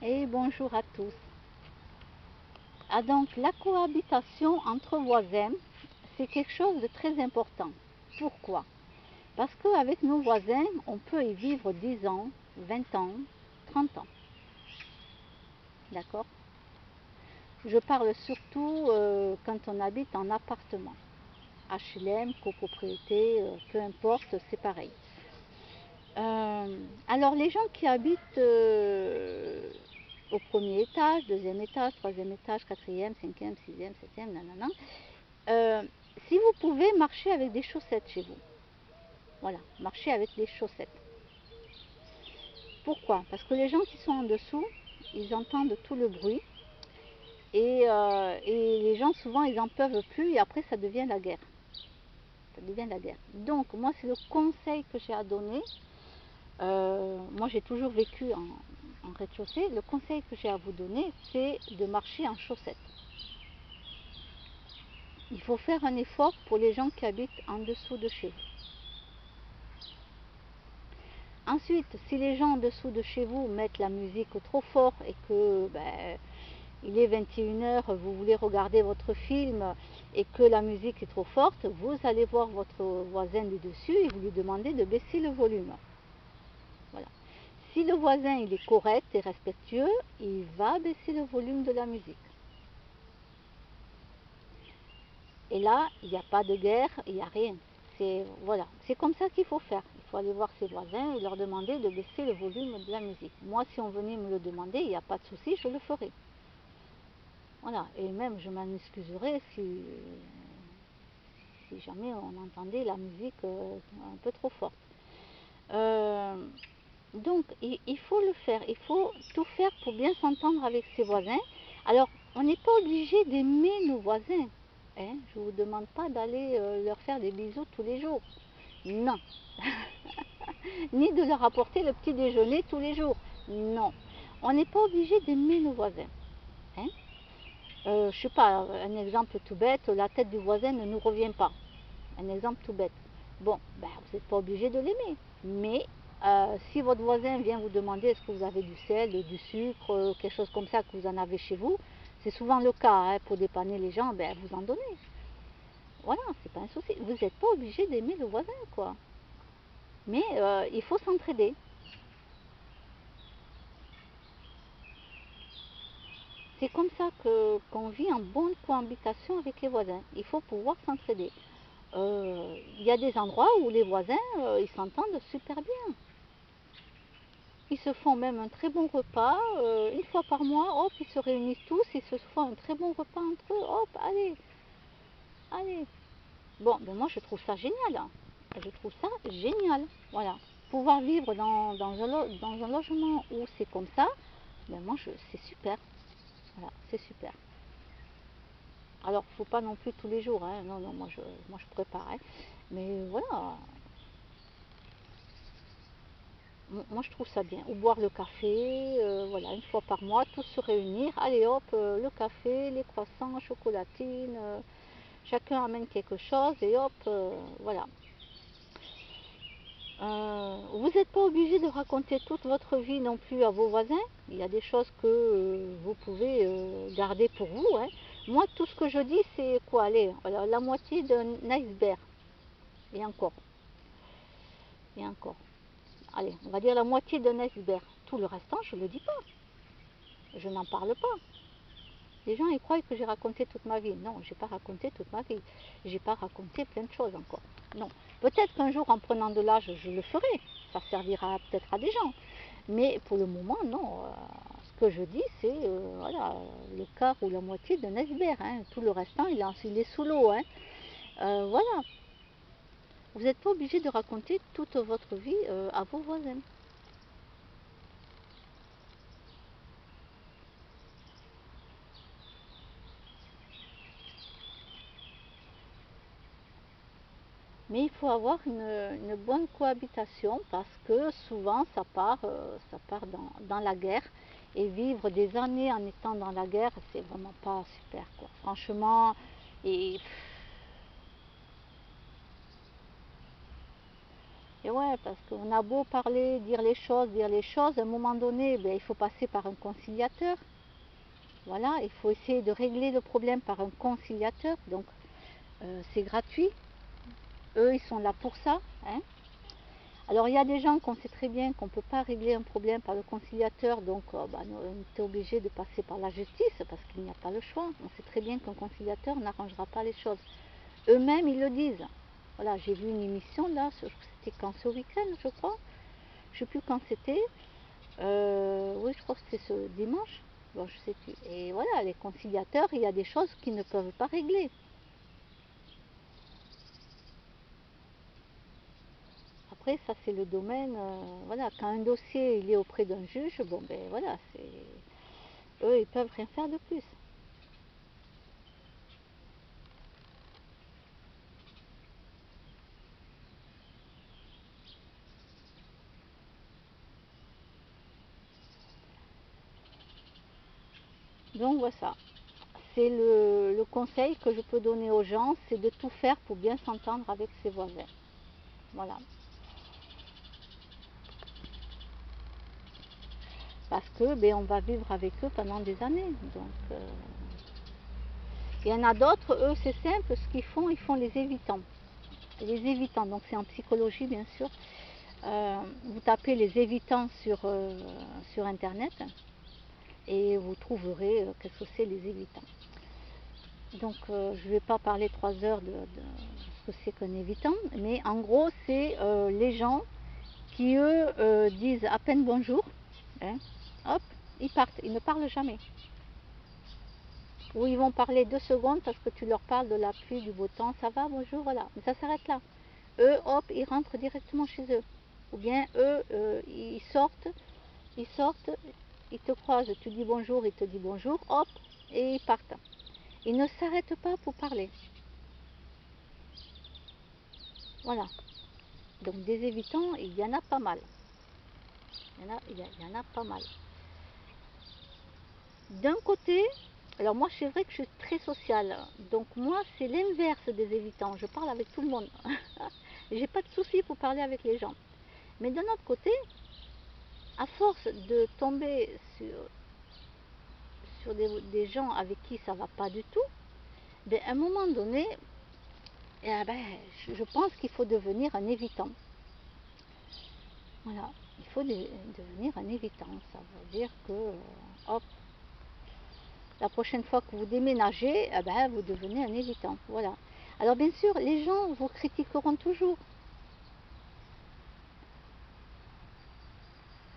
Et bonjour à tous. Ah donc, la cohabitation entre voisins, c'est quelque chose de très important. Pourquoi? Parce qu'avec nos voisins, on peut y vivre 10 ans, 20 ans, 30 ans. D'accord? Je parle surtout quand on habite en appartement. HLM, copropriété, peu importe, c'est pareil. Alors les gens qui habitent au premier étage, deuxième étage, troisième étage, quatrième, cinquième, sixième, septième, nanana, euh, si vous pouvez marcher avec des chaussettes chez vous, voilà, marcher avec des chaussettes. Pourquoi? Parce que les gens qui sont en dessous, ils entendent tout le bruit et les gens souvent ils en peuvent plus et après ça devient la guerre. Ça devient la guerre. Donc moi c'est le conseil que j'ai à donner. Moi j'ai toujours vécu en rez-de-chaussée. Le conseil que j'ai à vous donner, c'est de marcher en chaussettes. Il faut faire un effort pour les gens qui habitent en dessous de chez vous. Ensuite, si les gens en dessous de chez vous mettent la musique trop fort et que il est 21 h, vous voulez regarder votre film et que la musique est trop forte, vous allez voir votre voisin du dessus et vous lui demandez de baisser le volume. Voilà. Si le voisin il est correct et respectueux, il va baisser le volume de la musique. Et là, il n'y a pas de guerre, il n'y a rien. Voilà, c'est comme ça qu'il faut faire. Il faut aller voir ses voisins et leur demander de baisser le volume de la musique. Moi, si on venait me le demander, il n'y a pas de souci, je le ferai. Voilà, et même je m'en excuserais si jamais on entendait la musique un peu trop forte. Euh, donc, il faut le faire, il faut tout faire pour bien s'entendre avec ses voisins. Alors, on n'est pas obligé d'aimer nos voisins. Hein, je ne vous demande pas d'aller leur faire des bisous tous les jours. Non. Ni de leur apporter le petit déjeuner tous les jours. Non. On n'est pas obligé d'aimer nos voisins. Hein. Je sais pas, un exemple tout bête, la tête du voisin ne nous revient pas. Un exemple tout bête. Bon, ben, vous n'êtes pas obligé de l'aimer. Mais si votre voisin vient vous demander est-ce que vous avez du sel, du sucre, quelque chose comme ça, que vous en avez chez vous, c'est souvent le cas, hein, pour dépanner les gens, ben, vous en donnez. Voilà, c'est pas un souci. Vous n'êtes pas obligé d'aimer le voisin, quoi. Mais il faut s'entraider. C'est comme ça qu'on vit en bonne cohabitation avec les voisins. Il faut pouvoir s'entraider. Il y a des endroits où les voisins, ils s'entendent super bien. Ils se font même un très bon repas. Une fois par mois, hop, ils se réunissent tous, ils se font un très bon repas entre eux. Hop, allez, allez. Bon, ben moi je trouve ça génial, hein. Je trouve ça génial. Voilà. Pouvoir vivre dans un logement où c'est comme ça, ben moi c'est super. Voilà, c'est super. Alors, faut pas non plus tous les jours, hein. Non, non, moi je prépare, hein. Mais voilà, moi je trouve ça bien. Ou boire le café, voilà, une fois par mois, tous se réunir. Allez hop, le café, les croissants, chocolatine, chacun amène quelque chose et hop, voilà. Vous n'êtes pas obligé de raconter toute votre vie non plus à vos voisins. Il y a des choses que vous pouvez garder pour vous, hein. Moi, tout ce que je dis, c'est quoi? Allez, la moitié d'un iceberg. Et encore. Et encore. Allez, on va dire la moitié d'un iceberg. Tout le restant, je ne le dis pas. Je n'en parle pas. Les gens, ils croient que j'ai raconté toute ma vie. Non, j'ai pas raconté toute ma vie. J'ai pas raconté plein de choses encore. Non. Peut-être qu'un jour, en prenant de l'âge, je le ferai. Ça servira peut-être à des gens. Mais pour le moment, non. Ce que je dis, c'est voilà, le quart ou la moitié d'un iceberg, hein. Tout le restant, il est sous l'eau, hein. Voilà. Vous n'êtes pas obligé de raconter toute votre vie à vos voisins. Mais il faut avoir une bonne cohabitation parce que souvent ça part dans la guerre. Et vivre des années en étant dans la guerre, c'est vraiment pas super, quoi. Franchement, et Et ouais, parce qu'on a beau parler, dire les choses, à un moment donné, ben, il faut passer par un conciliateur. Voilà, il faut essayer de régler le problème par un conciliateur. Donc, c'est gratuit. Eux, ils sont là pour ça. Hein. Alors, il y a des gens qu'on sait très bien qu'on ne peut pas régler un problème par le conciliateur. Donc, bah, on est obligé de passer par la justice parce qu'il n'y a pas le choix. On sait très bien qu'un conciliateur n'arrangera pas les choses. Eux-mêmes, ils le disent. Voilà, j'ai vu une émission là, c'était quand ce week-end, je crois. Je ne sais plus quand c'était. Oui, je crois que c'était ce dimanche. Bon, je sais plus. Et voilà, les conciliateurs, il y a des choses qu'ils ne peuvent pas régler. Après, ça c'est le domaine. Voilà, quand un dossier il est auprès d'un juge, bon ben voilà, c'est eux, ils peuvent rien faire de plus. Donc voilà, c'est le conseil que je peux donner aux gens, c'est de tout faire pour bien s'entendre avec ses voisins. Voilà. Parce que ben, on va vivre avec eux pendant des années. Donc, il y en a d'autres, eux, c'est simple, ce qu'ils font les évitants. Les évitants, donc c'est en psychologie, bien sûr. Vous tapez les évitants sur Internet et vous trouverez qu'est-ce que c'est les évitants. Donc, je ne vais pas parler 3 heures de ce que c'est qu'un évitant, mais en gros, c'est les gens qui, eux, disent à peine bonjour, hein, hop, ils partent, ils ne parlent jamais. Ou ils vont parler 2 secondes parce que tu leur parles de la pluie, du beau temps, ça va, bonjour, voilà. Mais ça s'arrête là. Eux, hop, ils rentrent directement chez eux. Ou bien eux, ils sortent, ils te croisent, tu dis bonjour, ils te disent bonjour, hop, et ils partent. Ils ne s'arrêtent pas pour parler. Voilà. Donc des évitants, il y en a pas mal. Il y en a pas mal. D'un côté, alors moi c'est vrai que je suis très sociale, donc moi c'est l'inverse des évitants, je parle avec tout le monde. J'ai pas de soucis pour parler avec les gens. Mais d'un autre côté, à force de tomber sur des gens avec qui ça va pas du tout, ben, à un moment donné, eh ben, je pense qu'il faut devenir un évitant. Voilà, il faut devenir un évitant. Ça veut dire que, hop, la prochaine fois que vous déménagez, eh ben, vous devenez un évitant. Voilà. Alors bien sûr, les gens vous critiqueront toujours.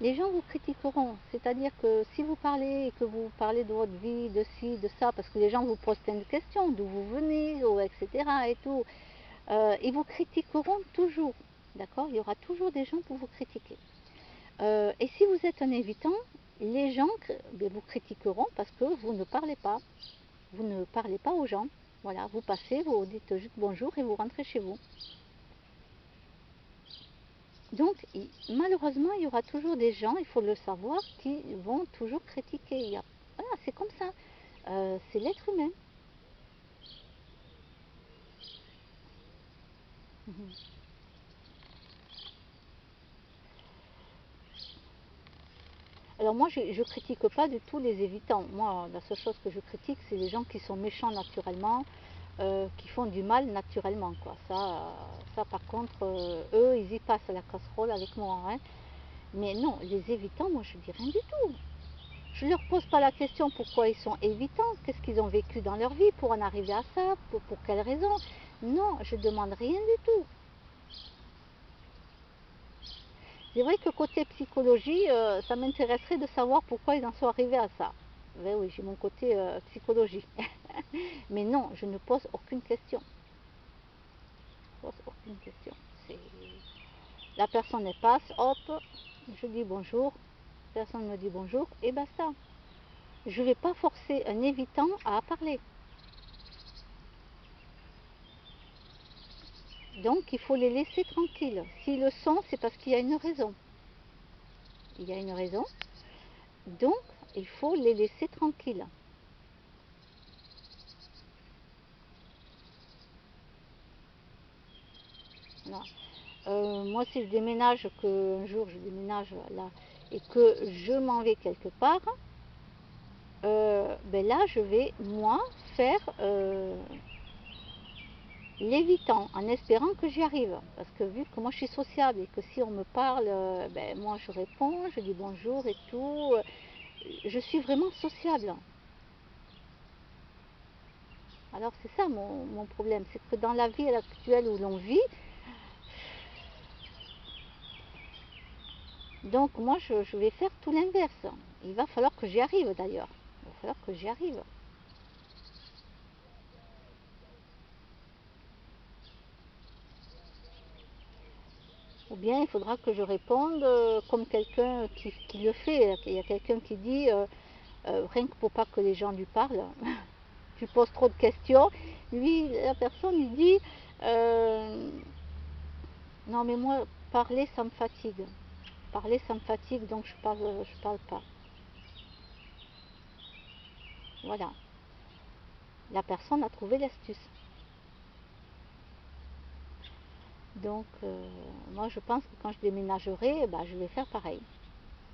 Les gens vous critiqueront. C'est-à-dire que si vous parlez et que vous parlez de votre vie, de ci, de ça, parce que les gens vous posent plein de questions, d'où vous venez, etc. et tout, ils vous critiqueront toujours. D'accord. Il y aura toujours des gens pour vous critiquer. Et si vous êtes un évitant, les gens vous critiqueront parce que vous ne parlez pas. Vous ne parlez pas aux gens. Voilà, vous passez, vous dites juste bonjour et vous rentrez chez vous. Donc, malheureusement, il y aura toujours des gens, il faut le savoir, qui vont toujours critiquer. Voilà, c'est comme ça. C'est l'être humain. Mhm. Alors moi, je ne critique pas du tout les évitants. Moi, la seule chose que je critique, c'est les gens qui sont méchants naturellement, qui font du mal naturellement. Quoi. Ça par contre, eux, ils y passent à la casserole avec moi. Hein. Mais non, les évitants, moi, je dis rien du tout. Je ne leur pose pas la question pourquoi ils sont évitants, qu'est-ce qu'ils ont vécu dans leur vie pour en arriver à ça, pour quelles raisons. Non, je ne demande rien du tout. C'est vrai que côté psychologie, ça m'intéresserait de savoir pourquoi ils en sont arrivés à ça. Ben oui, j'ai mon côté psychologie. Mais non, je ne pose aucune question. Je pose aucune question. C'est... La personne elle passe, hop, je dis bonjour, personne me dit bonjour et basta. Je ne vais pas forcer un évitant à parler. Donc il faut les laisser tranquilles. S'ils le sont, c'est parce qu'il y a une raison. Il y a une raison. Donc il faut les laisser tranquilles. Voilà. Moi, si je déménage, qu'un jour je déménage là et que je m'en vais quelque part, ben là, je vais, moi, faire l'évitant en espérant que j'y arrive. Parce que vu que moi je suis sociable et que si on me parle, ben, moi je réponds, je dis bonjour et tout, je suis vraiment sociable. Alors c'est ça mon problème, c'est que dans la vie actuelle où l'on vit, donc moi je vais faire tout l'inverse. Il va falloir que j'y arrive d'ailleurs. Il va falloir que j'y arrive. Ou bien il faudra que je réponde comme quelqu'un qui le fait. Il y a quelqu'un qui dit, rien que pour pas que les gens lui parlent, tu poses trop de questions. Lui, la personne, il dit, non mais moi, parler, ça me fatigue. Parler, ça me fatigue, donc je parle pas. Voilà. La personne a trouvé l'astuce. Donc, moi, je pense que quand je déménagerai, bah, je vais faire pareil.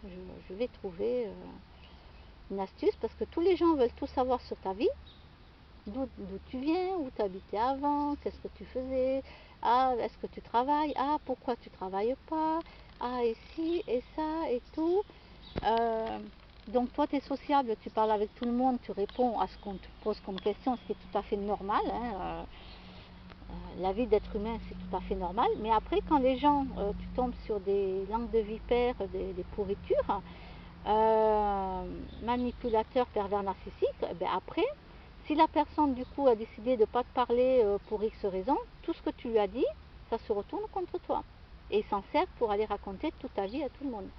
Je, je vais trouver une astuce parce que tous les gens veulent tout savoir sur ta vie. D'où tu viens, où tu habitais avant, qu'est-ce que tu faisais, ah, est-ce que tu travailles, ah, pourquoi tu travailles pas, ah, et ci, et ça, et tout. Euh, donc toi, tu es sociable, tu parles avec tout le monde, tu réponds à ce qu'on te pose comme question, ce qui est tout à fait normal. Hein, la vie d'être humain, c'est tout à fait normal. Mais après, quand les gens, tu tombes sur des langues de vipère, des pourritures, manipulateurs, pervers narcissiques, ben après, si la personne du coup a décidé de ne pas te parler pour X raison, tout ce que tu lui as dit, ça se retourne contre toi. Et il s'en sert pour aller raconter toute ta vie à tout le monde.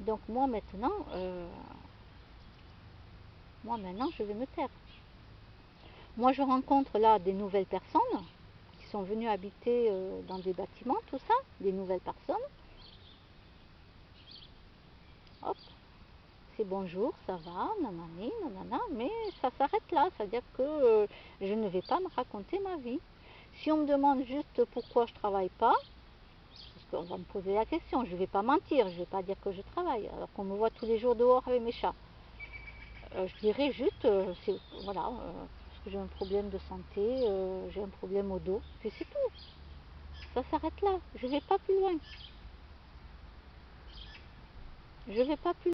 Donc moi maintenant, je vais me taire. Moi, je rencontre là des nouvelles personnes qui sont venues habiter dans des bâtiments, tout ça, des nouvelles personnes. Hop, c'est bonjour, ça va, nanani, nanana, mais ça s'arrête là, c'est-à-dire que je ne vais pas me raconter ma vie. Si on me demande juste pourquoi je travaille pas, parce qu'on va me poser la question, je ne vais pas mentir, je ne vais pas dire que je travaille, alors qu'on me voit tous les jours dehors avec mes chats. Je dirais juste, voilà, parce que j'ai un problème de santé, j'ai un problème au dos, puis c'est tout. Ça s'arrête là, je ne vais pas plus loin. Je ne vais pas plus